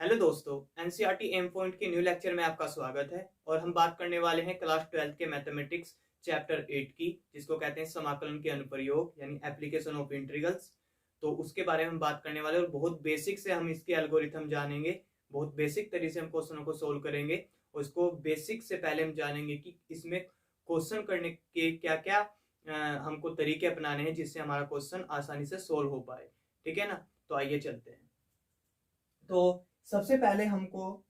Hello दोस्तों, NCERT M point के new lecture में आपका स्वागत है। और हम बात करने वाले हैं क्लास 12 के मैथमेटिक्स चैप्टर 8 की, जिसको कहते हैं समाकलन के अनुप्रयोग यानी एप्लीकेशन ऑफ इंटीग्रल्स। तो उसके बारे में हम बात करने वाले हैं और बहुत बेसिक से हम इसके एल्गोरिथम जानेंगे। बहुत बेसिक तरीके से हम क्वेश्चनों को सोल्व करेंगे और इसको बेसिक से पहले हम जानेंगे कि इसमें क्वेश्चन करने के क्या क्या हमको तरीके अपनाने हैं जिससे हमारा क्वेश्चन आसानी से सोल्व हो पाए। ठीक है ना, तो आइए चलते हैं। तो सबसे पहले हमको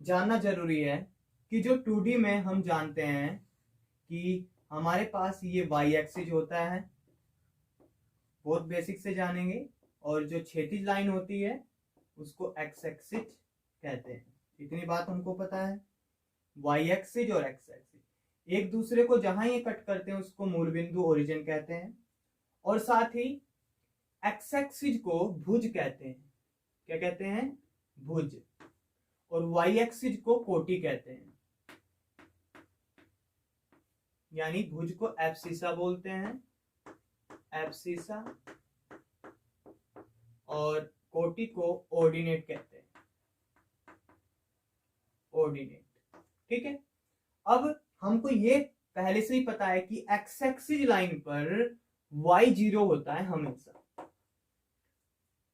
जानना जरूरी है कि जो 2D में हम जानते हैं कि हमारे पास ये y एक्सिस होता है, बहुत बेसिक से जानेंगे। और जो क्षैतिज लाइन होती है उसको x एक्सिस कहते हैं। इतनी बात हमको पता है। y एक्सिस और x एक्सिस एक दूसरे को जहां ये कट करते हैं उसको मूल बिंदु ओरिजिन कहते हैं। और साथ ही x एक्सिस को भुज कहते हैं। क्या कहते हैं? भुज। और y एक्सिस को कोटि कहते हैं, यानी भुज को एब्सिसा बोलते हैं, एब्सिसा। और कोटि को ऑर्डिनेट कहते हैं, ऑर्डिनेट। ठीक है। अब हमको ये पहले से ही पता है कि एक्स एक्सिस लाइन पर y 0 होता है हमेशा।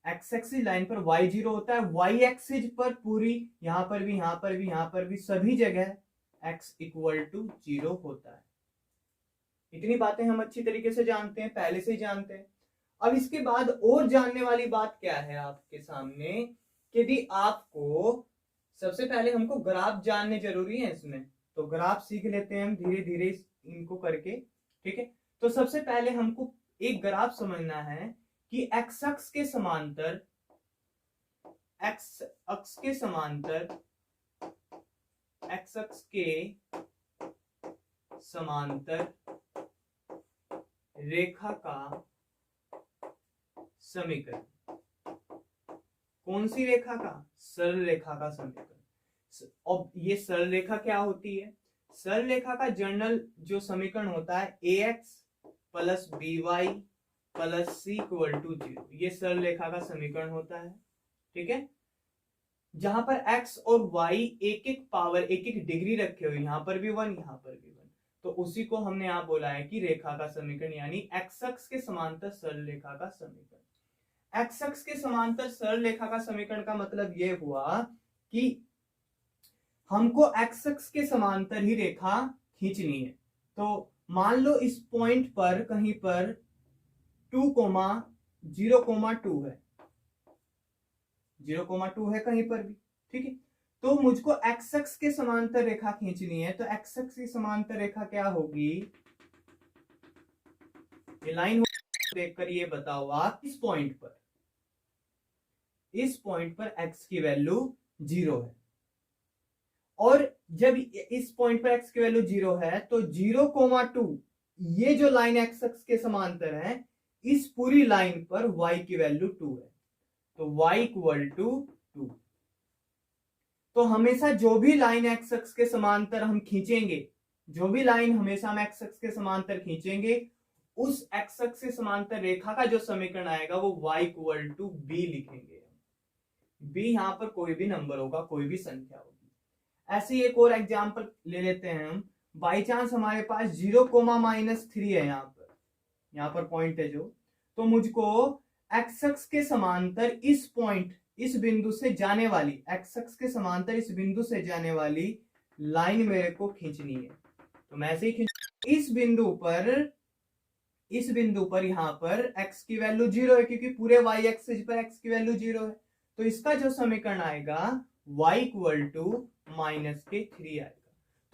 एक्स एक्सिस लाइन पर y 0 होता है। y एक्सिस पर पूरी यहां पर भी, यहां पर भी, यहां पर भी, सभी जगह x इक्वल टू 0 होता है। इतनी बातें हम अच्छी तरीके से जानते हैं, पहले से ही जानते हैं। अब इसके बाद और जानने वाली बात क्या है आपके सामने कि यदि आपको सबसे पहले हमको ग्राफ जानने जरूरी है इसमें। तो ग्राफ सीख लेते हैं हम धीरे धीरे इनको करके। ठीक है। तो सबसे पहले हमको एक ग्राफ समझना है कि एक्स अक्ष के समांतर, एक्स अक्ष के समांतर, एक्स अक्ष के समांतर रेखा का समीकरण। कौन सी रेखा का? सरल रेखा का समीकरण। अब ये सरल रेखा क्या होती है? सरल रेखा का जनरल जो समीकरण होता है ax plus by plus c equal to 0। ये सरल रेखा का समीकरण होता है। ठीक है। जहां पर x और y एक एक पावर, एक एक डिग्री रखे हुए, यहां पर भी 1, यहां पर भी 1, तो उसी को हमने यहां बोला है कि रेखा का समीकरण, यानी x अक्ष के समांतर सरल रेखा का समीकरण। x अक्ष के समांतर सरल रेखा का समीकरण का मतलब यह हुआ कि हमको x अक्ष के समांतर ही रेखा खींचनी है। तो मान लो इस पॉइंट पर कहीं पर 2,0,2 है, 0,2 है कहीं पर भी। ठीक है। तो मुझको x अक्ष के समांतर रेखा खींचनी है। तो x अक्ष की समांतर रेखा क्या होगी? ये लाइन देखकर ये बताओ आप, इस पॉइंट पर, इस पॉइंट पर x की वैल्यू 0 है। और जब इस पॉइंट पर x की वैल्यू 0 है तो 0,2, ये जो लाइन x अक्ष के समांतर है, इस पूरी लाइन पर y की वैल्यू 2 है। तो y इक्वल टू 2। तो हमेशा जो भी लाइन x अक्ष के समांतर हम खींचेंगे, जो भी लाइन हमेशा हम x अक्ष के समांतर खींचेंगे, उस x अक्ष के समांतर रेखा का जो समीकरण आएगा वो y इक्वल टू b लिखेंगे। b यहां पर कोई भी नंबर होगा, कोई भी संख्या होगी। ऐसे एक और एग्जांपल ले लेते हैं हम। बाई चांस हमारे पास 0,-3 है, यहां पर पॉइंट है जो, तो मुझको एक्स अक्ष के समांतर इस पॉइंट, इस बिंदु से जाने वाली, एक्स अक्ष के समांतर इस बिंदु से जाने वाली लाइन मेरे को खींचनी है। तो मैं ऐसे ही खींच, इस बिंदु पर, इस बिंदु पर यहां पर x की वैल्यू 0 है, क्योंकि पूरे y एक्सिस पर x की वैल्यू 0 है। तो इसका जो समीकरण आएगा y इक्वल टू -3 आएगा।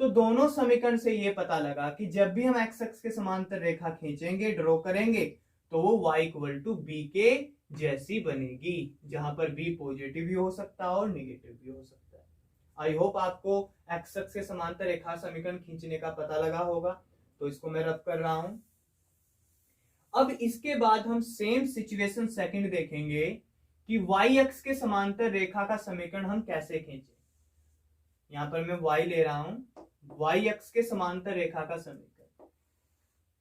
तो दोनों समीकरण से ये पता लगा कि जब भी हम x अक्ष के समांतर रेखा खींचेंगे, ड्रॉ करेंगे, तो वो y इक्वल टू b के जैसी बनेगी, जहां पर b पॉजिटिव भी हो सकता है और निगेटिव भी हो सकता है। आई होप आपको x अक्ष के समांतर रेखा समीकरण खींचने का पता लगा होगा। तो इसको मैं रब कर रहा हूं। अब इसके बाद हम सेम सिचुएशन सेकंड देखेंगे कि y अक्ष के समांतर रेखा का समीकरण हम कैसे खींचे। यहां पर मैं y ले रहा हूं, y अक्ष के समांतर रेखा का समीकरण।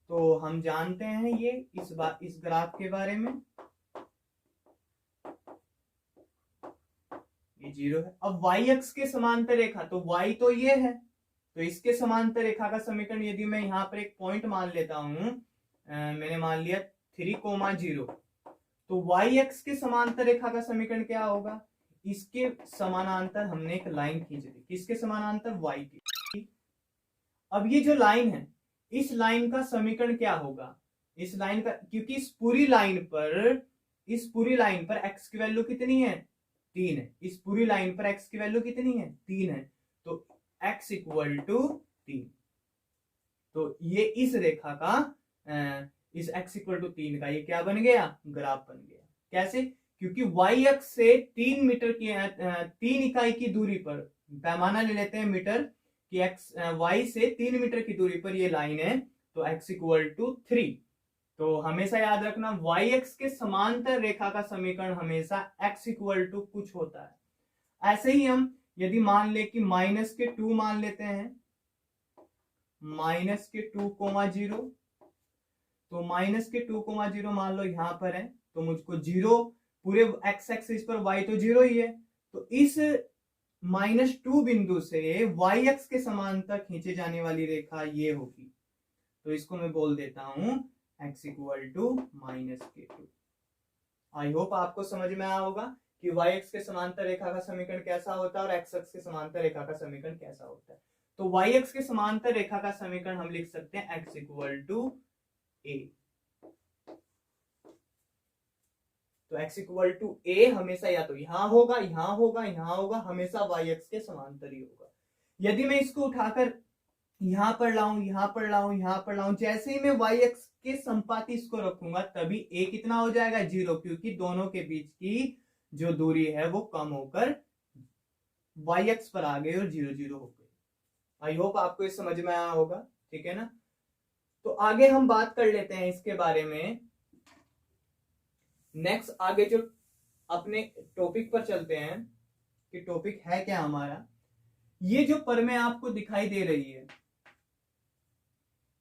तो हम जानते हैं ये इस ग्राफ के बारे में। ये 0 है। अब y अक्ष के समांतर रेखा, तो y तो ये है, तो इसके समांतर रेखा का समीकरण यदि मैं यहाँ पर एक पॉइंट मान लेता हूं, मैंने मान लिया 3,0, तो y अक्ष के समांतर रेखा का समीकरण क्या होगा, इसके समानांतर हमने एक लाइन खींच दी, किसके समानांतर, y की। अब ये जो लाइन है, इस लाइन का समीकरण क्या होगा, इस लाइन का, क्योंकि इस पूरी लाइन पर x की वैल्यू कितनी है, 3 है। इस पूरी लाइन पर x की वैल्यू कितनी है, 3 है, तो x इक्वल टू 3। तो ये इस रेखा का इस x इक्वल टू 3 का ये क्या बन गया, ग्राफ बन गया। कैसे, क्योंकि y अक्ष से 3 मीटर की 3 इकाई की दूरी पर, पैमाना ले लेते हैं मीटर, कि x y से 3 मीटर की दूरी पर ये लाइन है, तो x इक्वल टू 3। तो हमेशा याद रखना y अक्ष के समांतर रेखा का समीकरण हमेशा x इक्वल टू कुछ होता है। ऐसे ही हम यदि मान ले कि -2 मान लेते हैं, -2,0, तो -2,0 मान लो यहां पर है, तो मुझको 0, पूरे x एक्सिस पर y तो 0 ही है, तो इस -2 बिंदु से y अक्ष के समांतर खींचे जाने वाली रेखा ये होगी। तो इसको मैं बोल देता हूं x equal to -k2। I hope आपको समझ में आया होगा कि y अक्ष के समांतर रेखा का समीकरण कैसा होता है और x अक्ष के समांतर रेखा का समीकरण कैसा होता है। तो y अक्ष के समांतर रेखा का समीकरण हम लिख सकते हैं x इक्वल टू a। तो x इक्वल टू a हमेशा या तो यहां होगा, यहां होगा, यहां होगा, हमेशा y अक्ष के समांतर ही होगा। यदि मैं इसको उठाकर यहां पर लाऊं, यहां पर लाऊं, यहां पर लाऊं, जैसे ही मैं y अक्ष के संपाती इसको रखूंगा तभी a कितना हो जाएगा, 0, क्योंकि दोनों के बीच की जो दूरी है वो कम होकर y अक्ष पर आ गई और 0 0 हो गई। आई होप आपको ये समझ में आया होगा, ठीक है ना। तो आगे हम बात कर लेते हैं इसके बारे में। नेक्स्ट आगे जो अपने टॉपिक पर चलते हैं कि टॉपिक है क्या हमारा। ये जो परमें आपको दिखाई दे रही है,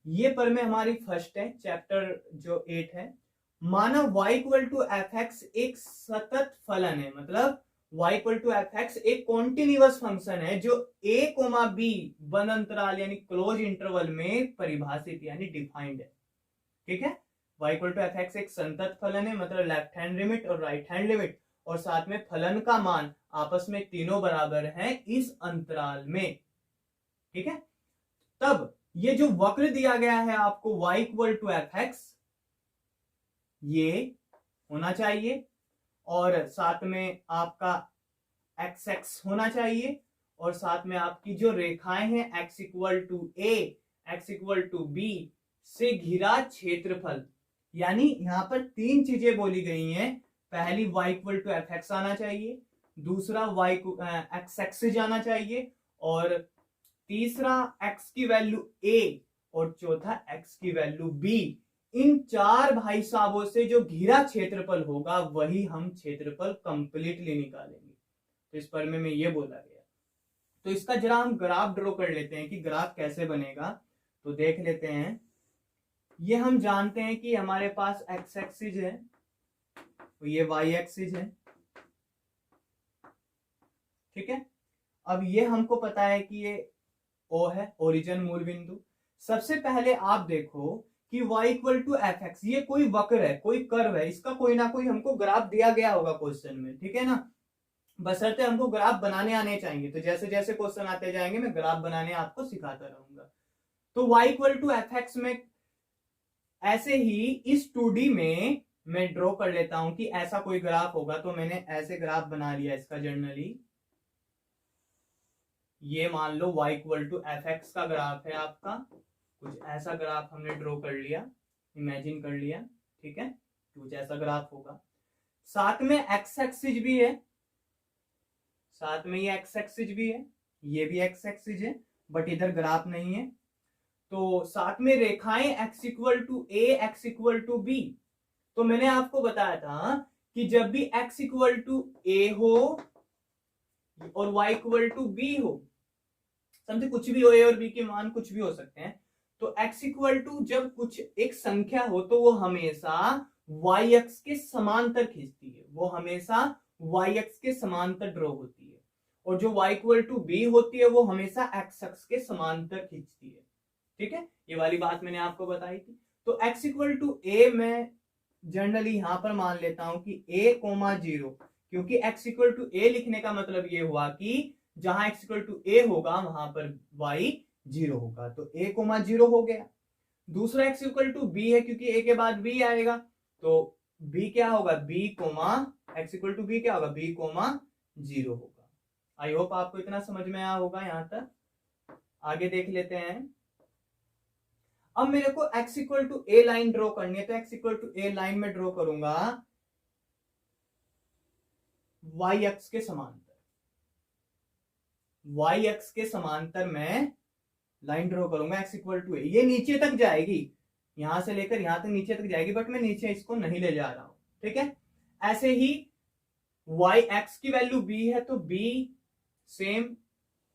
ये परमें हमारी फर्स्ट है, चैप्टर जो 8 है। माना y equal to F X एक सतत फलन है, मतलब y equal to F X एक कॉन्टिन्यूअस फंक्शन है जो a, b बंद अंतराल यानी क्लोज इंटरवल में परिभाषित यानी डिफाइंड है। ठीक है, y equal to F X एक संतत फलन है, मतलब लेफ्ट हैंड लिमिट और राइट हैंड लिमिट, और साथ में फलन का मान आपस में तीनों बराबर है इस अंतराल में। ठीक है, तब ये जो वक्र दिया गया है आपको y equal to F X, ये होना चाहिए, और साथ में आपका एक्स एक्स होना चाहिए, और साथ में आपकी जो रेखाएं हैं x equal to a, x equal to b से घिरा क्षेत्रफल, यानी यहां पर 3 चीजें बोली गई हैं। पहली y equal to F X आना चाहिए, दूसरा y एक्स एक्स से जाना चाहिए, और तीसरा x की वैल्यू a, और चौथा x की वैल्यू b। इन 4 भाई साहबों से जो घिरा क्षेत्रफल होगा वही हम क्षेत्रफल कंप्लीटली निकालेंगे। तो इस परमे में ये बोला गया। तो इसका जरा हम ग्राफ ड्रॉ कर लेते हैं कि ग्राफ कैसे बनेगा। तो देख लेते हैं, ये हम जानते हैं कि हमारे पास x एक्सिस है, तो ये y एक्सिस है। ठीक है, अब ये हमको पता है कि ये O है, ओरिजिन मूल बिंदु। सबसे पहले आप देखो कि y equal to F X, ये कोई वक्र है, कोई कर्व है, इसका कोई ना कोई हमको ग्राफ दिया गया होगा क्वेश्चन में। ठीक है ना, बशर्ते हमको ग्राफ बनाने आने चाहिए। तो जैसे जैसे क्वेश्चन आते जाएंगे मैं ग्राफ बनाने आपको सिखाता रहूंगा। तो y equal to F X में ऐसे ही इस 2D में मैं ड्रॉ कर लेता हूं कि ऐसा कोई ग्राफ होगा। तो मैंने ऐसे ग्राफ बना लिया इसका जनरली, ये मान लो y equal to F X का ग्राफ है आपका, कुछ ऐसा ग्राफ हमने ड्रॉ कर लिया, इमेजिन कर लिया। ठीक है, कुछ ऐसा ग्राफ होगा। साथ में एक्स एक्सिस भी है, साथ में ये एक्स एक्सिस भी है, ये भी एक्स एक्सिस है, बट इधर ग्राफ नहीं है। तो साथ में रेखाएं x equal to a, x equal to b। तो मैंने आपको बताया था कि जब भी x इक्वल टू a हो और y इक्वल टू b हो, समझे, कुछ भी हो, a और b के मान कुछ भी हो सकते हैं। तो x इक्वल टू जब कुछ एक संख्या हो तो वो हमेशा y अक्ष के समांतर खींचती है, वो हमेशा y अक्ष के समांतर ड्रॉ होती है। और जो y इक्वल टू बी होती है वो हमेशा x अक्ष के समांतर खींचती है। ठीक है, ये वाली बात मैंने आपको बताई थी। तो x इक्वल टू ए मैं जनरली यहां पर मान लेता हूं कि a कोमा 0, क्योंकि x इक्वल टू ए लिखने का मतलब ये हुआ कि जहां x इक्वल टू ए होगा वहां पर y 0 होगा, तो a कोमा 0 हो गया। दूसरा x इक्वल टू बी है, क्योंकि a के बाद b आएगा, तो b क्या होगा, b comma x equal to B क्या होगा, b कोमा 0 होगा। आई होप आपको इतना समझ में आया होगा यहां तक। आगे देख लेते हैं। अब मेरे को x equal to A line draw करनी है, तो x equal to A line में ड्रॉ करूंगा y अक्ष के समांतर। y अक्ष के समांतर में लाइन ड्रॉ करूंगा x इक्वल टू ए। ये नीचे तक जाएगी, यहां से लेकर यहां तक नीचे तक जाएगी, बट मैं नीचे इसको नहीं ले जा रहा हूं। ठीक है, ऐसे ही y x की वैल्यू b है, तो b सेम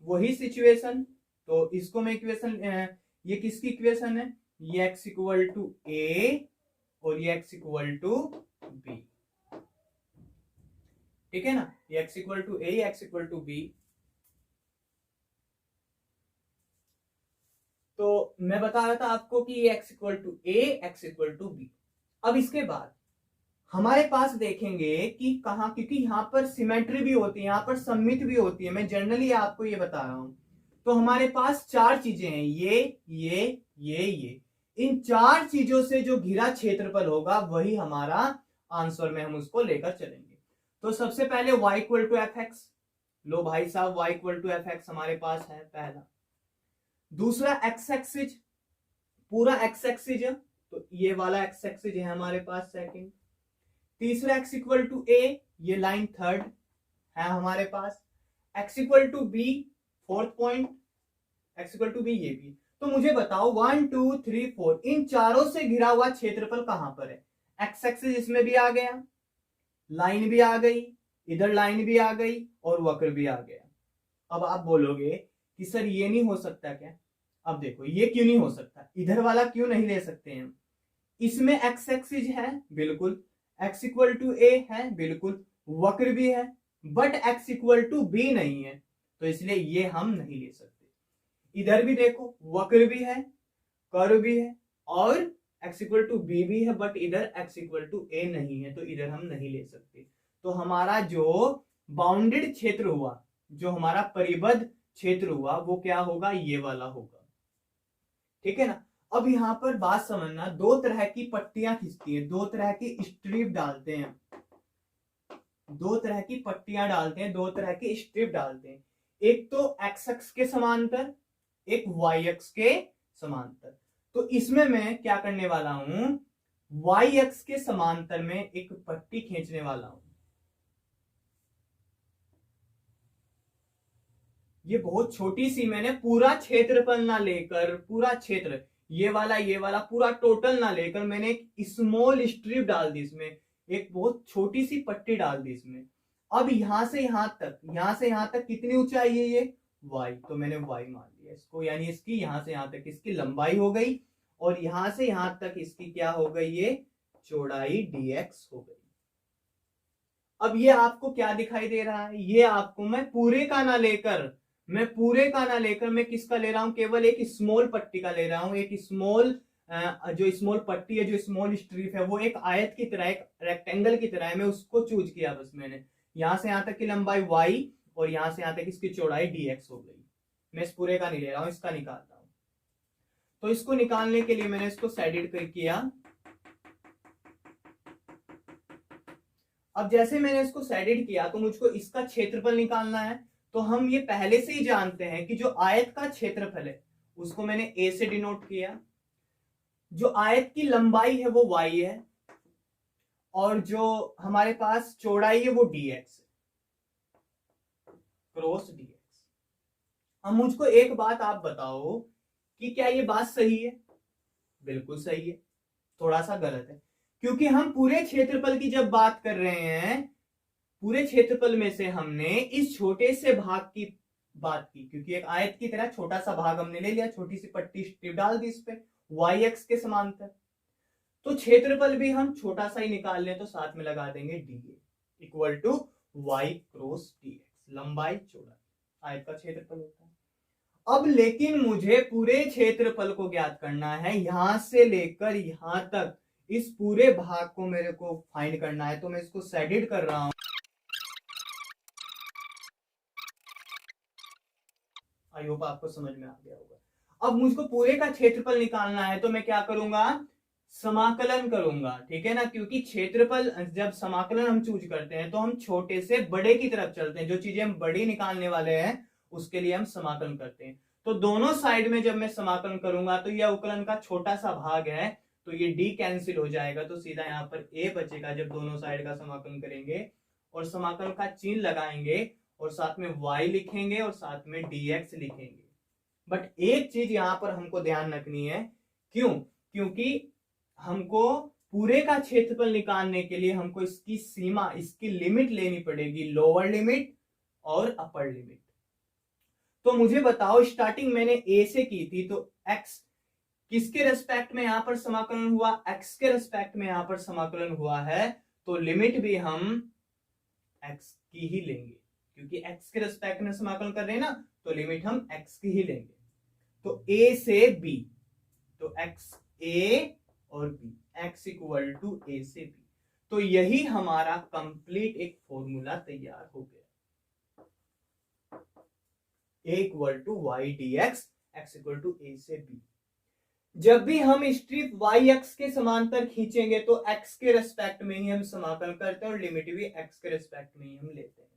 वही सिचुएशन, तो इसको मैं इक्वेशन, ये किसकी इक्वेशन है, ये x इक्वल टू ए और ये x इक्वल टू बी। ठीक है ना, ये x equal to A, x equal to B. तो मैं बता रहा था आपको कि ये x equal to A, x equal to B. अब इसके बाद हमारे पास देखेंगे कि कहां, क्योंकि यहां पर सिमेट्री भी होती है, यहां पर सममित भी होती है, मैं जनरली आपको ये बता रहा हूं। तो हमारे पास चार चीजें हैं, ये इन चार चीजों से जो घिरा क्षेत्रफल होगा वही हमारा आंसर में हम उसको लेकर चलेंगे। तो सबसे पहले y equal to F X, लो भाई साहब y equal to F X हमारे पास है पहला। दूसरा x एक्सिस, पूरा x एक्सिस, तो ये वाला x एक्सिस है हमारे पास सेकंड। तीसरा x इक्वल टू ए, ये लाइन थर्ड है हमारे पास। x equal to B fourth point, x equal to B ये भी। तो मुझे बताओ 1 2 3 4 इन चारों से घिरा हुआ क्षेत्रफल कहां पर है। x एक्सिस इसमें भी आ गया, लाइन भी आ गई, इधर लाइन भी आ गई और वक्र भी आ गया। अब आप बोलोगे कि सर ये नहीं हो सकता क्या। अब देखो ये क्यों नहीं हो सकता, इधर वाला क्यों नहीं ले सकते हैं। इसमें x एक्सिस है बिल्कुल, x इक्वल टू ए है बिल्कुल, वक्र भी है, but x equal to B नहीं है, तो इसलिए ये हम नहीं ले सकते। इधर भी देखो वक्र भी है, कर्व भी है और x इक्वल टू बी भी है, बट इधर x इक्वल टू ए नहीं है, तो इधर हम नहीं ले सकते। तो हमारा जो बाउंडेड क्षेत्र हुआ, जो हमारा परिबद्ध क्षेत्र हुआ, वो क्या होगा, ये वाला होगा। ठीक है ना। अब यहां पर बात समझना, दो तरह की पट्टियां खींचती है, दो तरह की स्ट्रिप डालते हैं, दो तरह की पट्टियां डालते हैं, दो तरह की स्ट्रिप डालते हैं। एक तो x अक्ष के समांतर, एक y अक्ष के समांतर। तो इसमें मैं क्या करने वाला हूं, y अक्ष के समांतर में एक पट्टी खींचने वाला हूं। ये बहुत छोटी सी, मैंने पूरा क्षेत्रफल ना लेकर, पूरा क्षेत्र ये वाला पूरा टोटल ना लेकर, मैंने एक स्मॉल स्ट्रिप डाल दी इसमें, एक बहुत छोटी सी पट्टी डाल दी इसमें। अब यहां से यहां तक, यहां से यहां तक कितनी ऊंचाई है, ये y, तो मैंने y मान लिया इसको, यानी इसकी यहां से यहां तक इसकी लंबाई हो गई, और यहां से यहां तक इसकी क्या हो गई, ये चौड़ाई dx हो गई। अब ये आपको क्या दिखाई दे रहा है, ये आपको मैं पूरे का ना लेकर, मैं किसका ले रहा हूं, केवल एक स्मॉल पट्टी का ले रहा हूं। एक स्मॉल, जो स्मॉल पट्टी है, जो स्मॉल स्ट्रिप है, वो एक आयत की तरह, एक रेक्टेंगल की तरह है, मैं उसको चूज किया बस मैंने। यहां से यहां तक की लंबाई y और यहां से यहां तक इसकी चौड़ाई dx हो गई। मैं इस पूरे का नहीं ले रहा हूं, इसका निकालता हूं। तो इसको निकालने के लिए मैंने इसको शेडेड किया। अब जैसे मैंने इसको शेडेड किया, तो मुझको इसका क्षेत्रफल निकालना है। तो हम ये पहले से ही जानते हैं कि जो आयत का क्षेत्रफल है उसको मैंने a से डिनोट किया, जो आयत की लंबाई है वो y है, और जो हमारे पास चौड़ाई है वो dx है, क्रॉस dx। अब मुझको एक बात आप बताओ कि क्या ये बात सही है। बिल्कुल सही है, थोड़ा सा गलत है, क्योंकि हम पूरे क्षेत्रफल की जब बात कर रहे हैं, पूरे क्षेत्रफल में से हमने इस छोटे से भाग की बात की, क्योंकि एक आयत की तरह छोटा सा भाग हमने ले लिया, छोटी सी पट्टी स्ट्रिप डाल दी इस पे y अक्ष के समांतर। तो क्षेत्रफल भी हम छोटा सा ही निकाल लें, तो साथ में लगा देंगे dA equal to y cross dx, लंबाई चौड़ाई। आयत का क्षेत्रफल होता है। अब लेकिन मुझे पूरे क्षेत्रफल को ज्ञात करना है, यहां से लेकर यहां तक इस पूरे भाग को मेरे को फाइंड करना है। तो मैं इसको शेडिड कर रहा हूं। आई होप आपको समझ में आ गया होगा। अब मुझको पूरे का क्षेत्रफल निकालना है तो मैं क्या करूंगा, समाकलन करूंगा, ठीक है ना। क्योंकि क्षेत्रफल जब समाकलन हम चूज करते हैं तो हम छोटे से बड़े की तरफ चलते हैं। जो चीजें हम बड़ी निकालने वाले हैं उसके लिए हम समाकलन करते हैं। तो दोनों साइड में जब मैं समाकलन करूंगा तो यह अवकलन का छोटा सा भाग है, तो ये डी कैंसिल हो जाएगा, तो सीधा यहाँ पर ए बचेगा जब दोनों साइड का समाकलन करेंगे। और समाकलन का चिन्ह लगाएंगे और साथ में y लिखेंगे और साथ में dx लिखेंगे। बट एक चीज यहां पर हमको ध्यान रखनी है, क्यों, क्योंकि हमको पूरे का क्षेत्रफल निकालने के लिए हमको इसकी सीमा, इसकी लिमिट लेनी पड़ेगी, लोअर लिमिट और अपर लिमिट। तो मुझे बताओ, स्टार्टिंग मैंने a से की थी, तो x किसके रेस्पेक्ट में यहां पर समाकलन हुआ, x के रेस्पेक्ट में यहां पर समाकलन हुआ है, तो लिमिट भी हम x की ही लेंगे, क्योंकि x के रेस्पेक्ट में समाकलन कर रहे हैं ना, तो लिमिट हम x की ही लेंगे। तो a से b, तो x a और b, x equal to a से b। तो यही हमारा कंप्लीट एक फॉर्मूला तैयार हो गया, a equal to y dx, x equal to a से b। जब भी हम स्ट्रिप y x के समांतर खींचेंगे तो x के रेस्पेक्ट में ही हम समाकलन करते हैं और लिमिट भी x के रेस्पेक्ट में ही हम लेते हैं।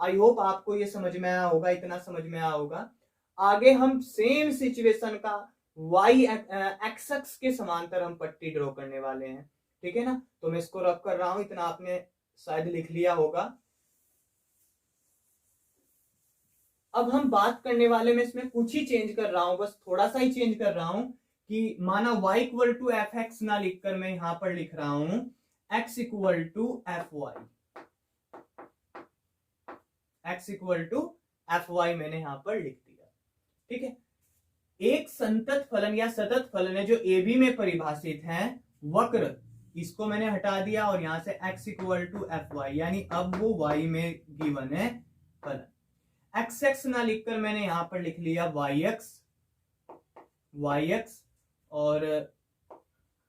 आई होप आपको ये समझ में आया होगा, इतना समझ में आया होगा। आगे हम सेम सिचुएशन का y x एक्स के समांतर हम पट्टी ड्रॉ करने वाले हैं, ठीक है ना। तो मैं इसको रब कर रहा हूं, इतना आपने शायद लिख लिया होगा। अब हम बात करने वाले में इसमें कुछ ही चेंज कर रहा हूं, बस थोड़ा सा ही चेंज कर रहा हूं कि माना y equal to F X ना लिखकर मैं यहां पर लिख रहा हूं x equal to F Y, x equal to F Y मैंने यहां पर लिख दिया, ठीक है। एक संतत फलन या सतत फलन है जो ए बी में परिभाषित है, वक्र, इसको मैंने हटा दिया और यहां से x equal to F Y, यानी अब वो y में गिवन है फलन। एक्स एक्स ना लिखकर मैंने यहां पर लिख लिया वाई एक्स, और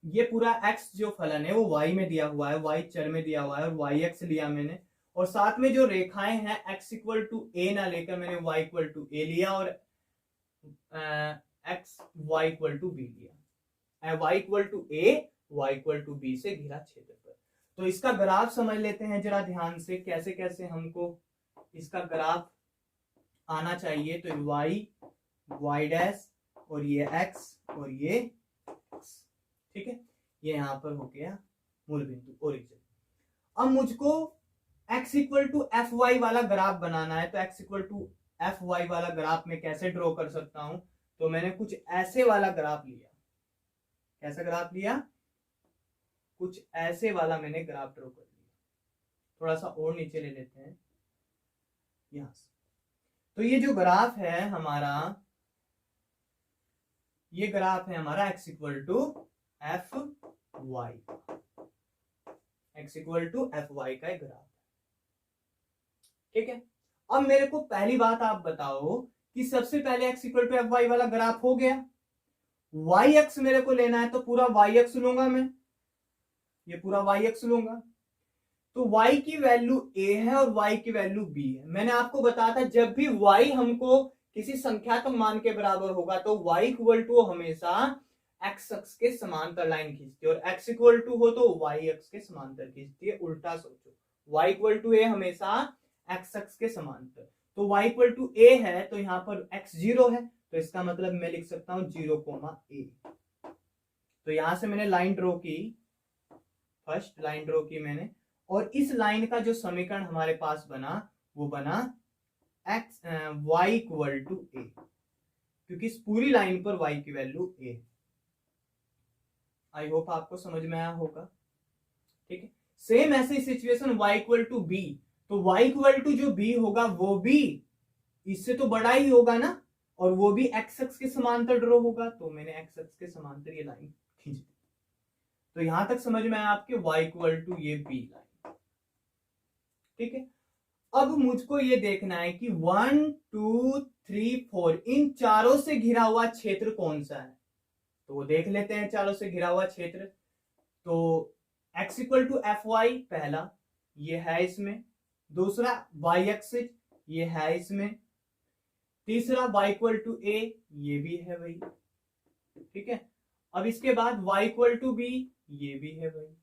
ये पूरा x जो फलन है वो y में दिया हुआ है, y चर में दिया हुआ है, और वाई एक्स लिया मैंने। और साथ में जो रेखाएं हैं x इक्वल टू ए ना लेकर मैंने y इक्वल टू ए लिया और x y equal to B लिया, y equal to A y equal to B से घिरा क्षेत्रफल। तो इसका ग्राफ समझ लेते हैं जरा ध्यान से, कैसे कैसे हमको इसका ग्राफ आना चाहिए। तो y डैश और ये x और ये x, ठीक है। ये यहां पर हो गया मूल बिंदु ओरिजिन। अब मुझको x equal to F Y वाला ग्राफ बनाना है, तो x equal to F Y वाला ग्राफ में कैसे ड्रॉ कर सकता हूं, तो मैंने कुछ ऐसे वाला ग्राफ लिया। कैसा ग्राफ लिया, कुछ ऐसे वाला मैंने ग्राफ ड्रॉ कर लिया। थोड़ा सा और नीचे ले लेते हैं यहां से। तो ये जो ग्राफ है हमारा, ये ग्राफ है हमारा x equal to F Y, x equal to F Y का एक ग्राफ, ठीक है। अब मेरे को पहली बात आप बताओ कि सबसे पहले x equal to F Y वाला ग्राफ हो गया, y एक्स मेरे को लेना है तो पूरा y एक्स लूंगा मैं, ये पूरा y एक्स लूंगा। तो y की वैल्यू a है और y की वैल्यू b है। मैंने आपको बताया था जब भी y हमको किसी संख्यात्मक मान के बराबर होगा तो y इक्वल टू हमेशा x अक्ष के समांतर लाइन खींचती है, और x इक्वल टू हो तो y अक्ष के समांतर खींचती है। उल्टा सोचो, y इक्वल टू a हमेशा x अक्ष के समांतर, तो y इक्वल टू a है तो यहाँ पर x 0 है, तो इसका मतलब मैं लिख सकता हूं 0, a। तो यहां से मैंने लाइन ड्रॉ की, फर्स्ट लाइन ड्रॉ की मैंने, और इस लाइन का जो समीकरण हमारे पास बना वो बना y इक्वल टू a, क्योंकि इस पूरी लाइन पर y की वैल्यू a। आई होप आपको समझ में आया होगा, ठीक है। सेम ऐसी situation y equal to b, तो y इक्वल टू जो b होगा वो भी इससे तो बड़ा ही होगा ना, और वो भी x अक्ष के समांतर ड्रॉ होगा, तो मैंने x अक्ष के समांतर ये लाइन खींच दी। तो यहां तक समझ में आया आपके y इक्वल टू ये b लाइन, ठीक है। अब मुझको ये देखना है कि 1 2 3 4 इन चारों से घिरा हुआ क्षेत्र कौन सा है, तो वो देख लेते हैं चारों से घिरा हुआ क्षेत्र। तो x equal to F Y पहला ये है इसमें, दूसरा y एक्सिस ये है इसमें, तीसरा y इक्वल टू ए ये भी है भाई, ठीक है। अब इसके बाद y इक्वल टू बी ये भी है भाई।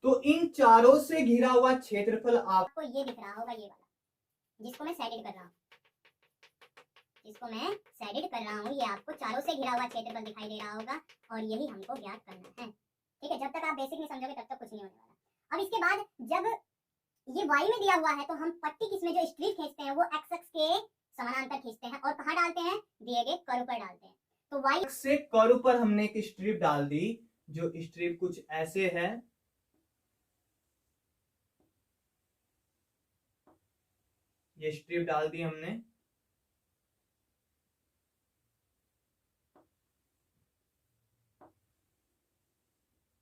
तो इन चारों से घिरा हुआ क्षेत्रफल आपको ये दिख रहा होगा, ये वाला जिसको मैं शेडेड कर रहा हूँ, ये आपको चारों से घिरा हुआ क्षेत्रफल दिखाई दे रहा होगा और यही हमको ज्ञात करना है, ठीक है। जब तक आप बेसिक नहीं समझोगे तब तक कुछ नहीं होने वाला। अब इसके बाद जब ये y में दिया हुआ है तो हम पट्टी किसमें जो स्ट्रिप खींचते हैं वो x अक्ष के समानांतर खींचते हैं और कहाँ डालते हैं, दिए गए कर्व पर डालते हैं। तो y से कर्व पर हमने एक स्ट्रिप डाल दी, जो स्ट्रिप कुछ ऐसे है, ये स्ट्रिप डाल दी हमने।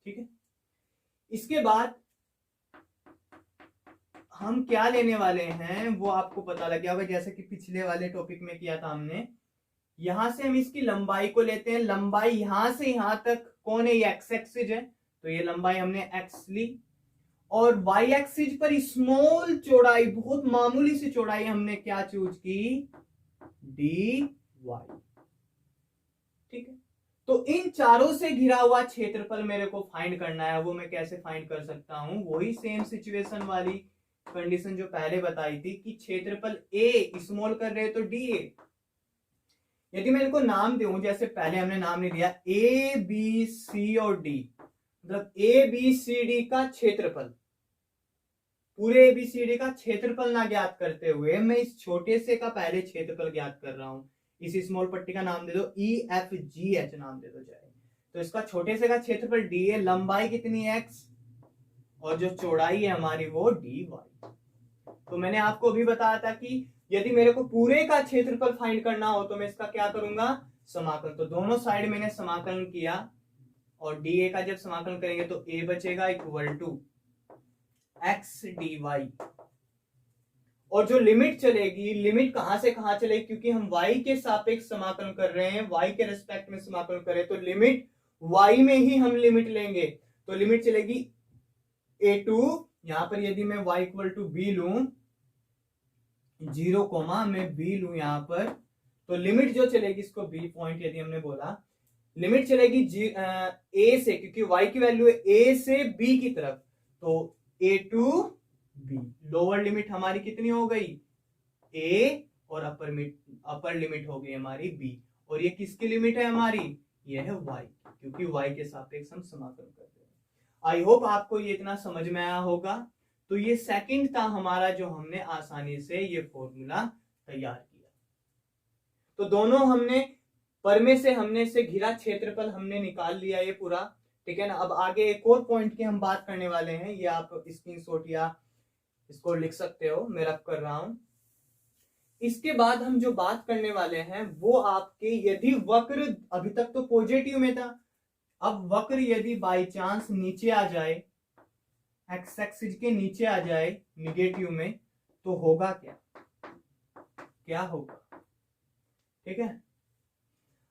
ठीक है, इसके बाद हम क्या लेने वाले हैं वो आपको पता लग गया होगा, जैसे कि पिछले वाले टॉपिक में किया था हमने। यहां से हम इसकी लंबाई को लेते हैं, लंबाई यहां से यहां तक कौन है, ये एक्स एक्सिस है, तो ये लंबाई हमने एक्स ली। और वाई एक्सिस पर स्मॉल चौड़ाई, बहुत मामूली सी चौड़ाई हमने क्या चूज की, डी वाई, ठीक है। तो इन चारों से घिरा हुआ क्षेत्रफल मेरे को फाइंड करना है, वो मैं कैसे फाइंड कर सकता हूं, वही सेम सिचुएशन वाली कंडीशन जो पहले बताई थी कि क्षेत्रफल ए स्मॉल कर रहे तो डी ए। यदि मैं इनको नाम दूं, जैसे पहले हमने नाम नहीं दिया, ए बी सी और डी, मतलब ए बी सी डी का क्षेत्रफल, पूरे ए बी सी डी का क्षेत्रफल ना ज्ञात करते हुए मैं इस छोटे से का पहले क्षेत्रफल ज्ञात कर रहा हूं। इस स्मॉल पट्टी का नाम दे दो ई एफ जी एच नाम दे दो चाहे, तो इसका छोटे से का क्षेत्रफल डी है, लंबाई कितनी है एक्स, और जो चौड़ाई है हमारी वो डी वाई। तो मैंने आपको अभी बताया था कि यदि मेरे को पूरे का क्षेत्रफल फाइंड करना हो तो मैं इसका क्या करूंगा, समाकलन। तो दोनों साइड मैंने समाकलन किया और डी ए का जब समाकलन करेंगे तो ए बचेगा equal to X D Y, और जो लिमिट चलेगी, लिमिट कहां से कहां चलेगी, क्योंकि हम y के सापेक्ष समाकलन कर रहे हैं, y के रेस्पेक्ट में समाकलन कर रहे हैं, तो लिमिट y में ही हम लिमिट लेंगे। तो लिमिट चलेगी a2, यहां पर यदि मैं y इक्वल टू बी लू, 0, मैं b लू यहां पर, तो लिमिट जो चलेगी, इसको b पॉइंट यदि हमने बोला, लिमिट चलेगी a से, क्योंकि y की वैल्यू है a से b की तरफ, तो a to b, lower limit हमारी कितनी हो गई, a, और अपर लिमिट हो गई हमारी b, और ये किसकी लिमिट है हमारी, ये है y, क्योंकि y के सापेक्ष हम समाकलन कर रहे हैं। आई होप आपको ये इतना समझ में आया होगा। तो ये सेकंड था हमारा, जो हमने आसानी से ये फॉर्मूला तैयार किया। तो दोनों हमने परमे से हमने से घिरा क्षेत्रफल हमने निकाल लिया ये पूरा, ठीक है ना। अब आगे एक और पॉइंट की हम बात करने वाले हैं, ये आप स्क्रीनशॉट या इसको लिख सकते हो, मैं रख कर रहा हूं। इसके बाद हम जो बात करने वाले हैं वो आपके, यदि वक्र अभी तक तो पॉजिटिव में था, अब वक्र यदि बाई चांस नीचे आ जाए, एक्स एक्सिस के नीचे आ जाए निगेटिव में, तो होगा क्या, क्या होगा, ठीक है।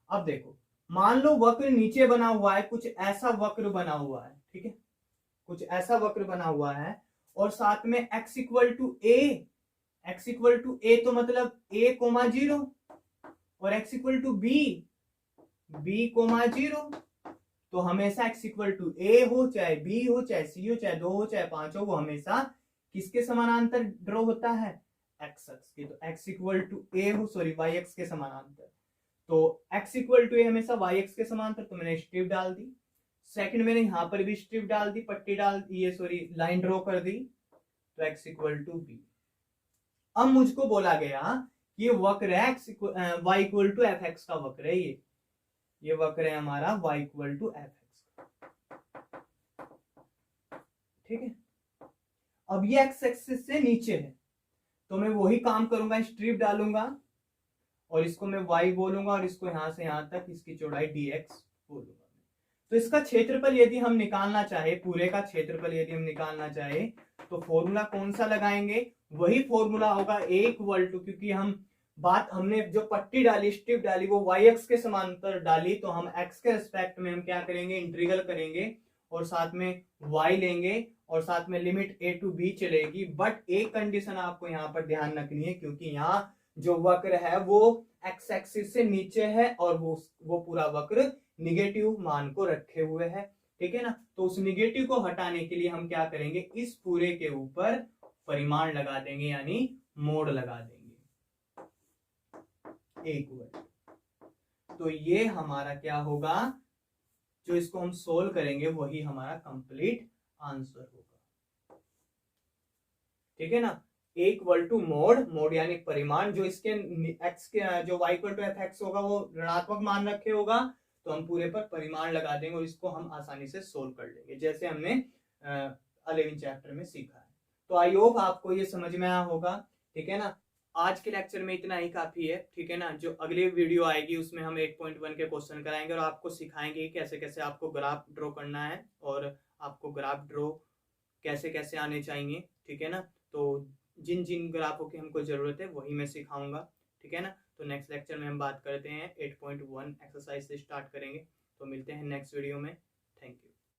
अब देखो, मान लो वक्र नीचे बना हुआ है, कुछ ऐसा वक्र बना हुआ है, ठीक है, कुछ ऐसा वक्र बना हुआ है, और साथ में x equal to A, x equal to A तो मतलब a कोमा 0, और x equal to b comma 0, तो हमेशा x इक्वल टू ए हो, चाहे b हो, चाहे c हो, चाहे 2 हो, चाहे 5 हो, वो हमेशा किसके समानांतर ड्रॉ होता है, x अक्ष के। तो x इक्वल टू ए हो, सॉरी y अक्ष के समानांतर, तो x इक्वल टू ए हमेशा y अक्ष के समानांतर, तो मैंने स्ट्रिप डाल दी। सेकंड मैंने यहां पर भी स्ट्रिप डाल दी, पट्टी डाल दी, ये सॉरी लाइन ड्रॉ कर दी, तो x इक्वल टू बी। अब मुझको बोला गया ये वक्र है y equal to F X का वक्र है, ये वक्र है हमारा y equal to F X, ठीक है। अब ये x एक्सिस से नीचे है, तो मैं वही काम करूंगा, स्ट्रिप डालूंगा और इसको मैं y बोलूंगा, और इसको यहां से यहां तक इसकी चौड़ाई dx बोलूंगा। तो इसका क्षेत्रफल यदि हम निकालना चाहे, पूरे का क्षेत्रफल यदि हम निकालना चाहे, तो फॉर्मूला कौन सा लगाएंगे, वही फॉर्मूला होगा ए इक्वल टू, क्योंकि हमने जो पट्टी डाली, स्ट्रिप डाली, वो वाई एक्स के समांतर डाली, तो हम एक्स के रिस्पेक्ट में हम क्या करेंगे, इंटीग्रल करेंगे और साथ में वाई लेंगे और साथ में लिमिट ए टू बी चलेगी। बट एक कंडीशन आपको यहाँ पर ध्यान रखनी है, क्योंकि यहाँ जो वक्र है वो एक्स एक्सिस से नीचे है और वो पूरा वक्र निगेटिव मान को रखे हुए है, ठीक है ना। तो उस निगेटिव को हटाने के लिए हम क्या करेंगे, इस पूरे के ऊपर परिमाण लगा देंगे, यानी मोड लगा देंगे एक वर्ड। तो ये हमारा क्या होगा, जो इसको हम सोल्व करेंगे वही हमारा कंप्लीट आंसर होगा, ठीक है ना। एक इक्वल टू मोड यानी परिमाण, जो इसके एक्स के जो Y equal to F X होगा वो ऋणात्मक मान रखे होगा, तो हम पूरे पर परिमाण लगा देंगे और इसको हम आसानी से सोल्व कर लेंगे, जैसे हमने 11 चैप्टर में सीखा है। तो आई होप आपको ये समझ में आया होगा, ठीक है ना। आज के लेक्चर में इतना ही काफी है, ठीक है ना। जो अगली वीडियो आएगी उसमें हम 8.1 के क्वेश्चन कराएंगे और आपको सिखाएंगे कैसे कैसे आपको ग्राफ ड्रॉ करना है और आपको ग्राफ ड्रॉ कैसे कैसे आने चाहिए, ठीक है ना। तो जिन जिन ग्राफों की हमको जरूरत है वही मैं सिखाऊंगा, ठीक है ना। तो नेक्स्ट लेक्चर में हम बात करते हैं 8.1 एक्सरसाइज से स्टार्ट करेंगे। तो मिलते हैं नेक्स्ट वीडियो में। Thank you.